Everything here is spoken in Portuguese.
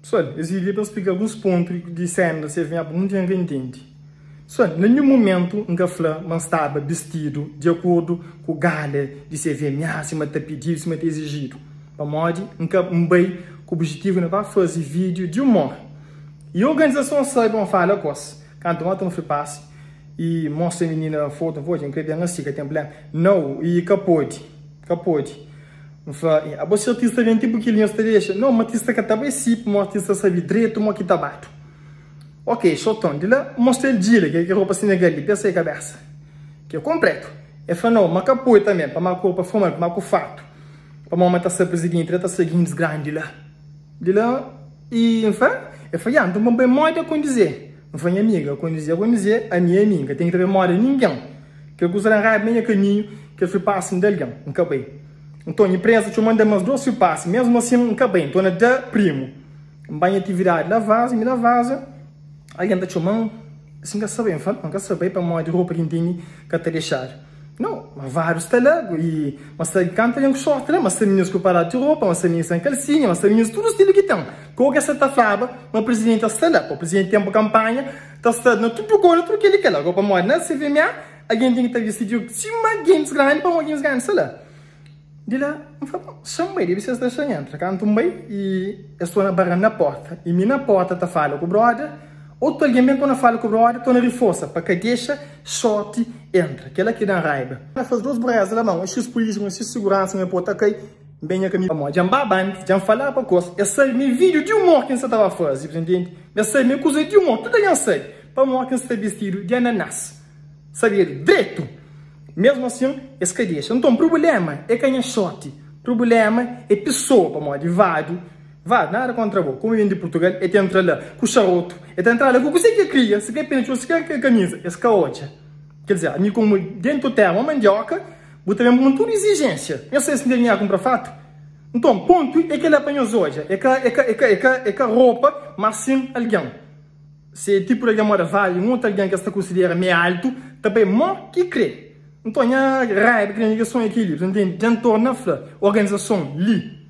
Só, eu vou explicar alguns pontos de cena, você vem a muito entende. Só, nenhum momento em que eu estava vestido de acordo com o galera de você ver se me pedido, se me exigido. Para modo em que com o objetivo não vai fazer vídeo de humor. E a organização sabe uma fala coisa. Quando eu fui passe e mostra a menina foto, vou incrível assim que tem problema. Não, e capote. A você artista vem tipo que ele está deixa. Não, uma artista que está bem sim, uma artista sabe direito, uma que está bato. Ok, shotão, de lá mostra ele dia, que é roupa senegalesa, pensa aí cabeça. Que é completo. É falou, uma capote também, para uma roupa formal, para uma fato. Para uma mata ser presidente, está seguindo grande lá. De lá, e enfim, eu falei, então vamos bem moda com dizer. Não foi minha amiga, com dizer, a minha amiga, tem que ter memória de ninguém. Que eu gostaria de raiva, meio caminho, que eu fui passando de alguém, não acabei. Então, a empresa te manda umas duas passes, mesmo assim, não acabei. Então, é de primo. Banha atividade da vaza, me da vaza. Alguém está te chamando, assim, quer saber, não quer saber para uma de roupa que tem que te deixar. Não, mas vários está lá, e mas se canta em short, mas se meninos que parar de roupa, mas se meninos sem calcinha, mas se meninos tudo estilo que tem. Qualquer certa flava, mas o presidente está lá, o presidente tem uma campanha, está no tipo coisa, tudo que ele quer lá. Agora, para uma, né, se vê minha, alguém tem que decidir se uma games grande, para uma games grande, sei lá. De lá, eu falei, chamei, deve ser esta entra, canto bem, e eu estou na barra na porta, e minha porta está falando com o brother. Outro alguém mesmo quando fala com o brother, estou na reforça, para que deixa short entra, aquela que dá raiva. Ela faz duas brasas na mão, esses polícia, esses segurança, minha porta aqui, bem a caminho. Já babando, já falar para coisa, eu sei meu vídeo de humor que você estava fazendo, entende? Eu sei minha coisa de humor, tudo eu sei, para mostrar que você está vestido de ananás, sabia, direito. Mesmo assim, esse que deixa. Então, o problema é que é short, o problema é pessoa, para mostrar, nada contra você. Como vem de Portugal, é de entrar lá com o charuto, é de entrar lá com o que você queria, se quer pena, se quer camisa, esse que é outra. Quer dizer, a mim como dentro do termo, uma mandioca, vou ter uma toda exigência. Eu sei se não tem comprar fato. Então, ponto é que ele apanha hoje. É que a roupa, mas sim alguém. Se tipo de alguém mora vale, um outro alguém que está considerado meio alto, também mó que crê. Então, a raiva, a questão de equilíbrio, entende? Dentro da organização, ali.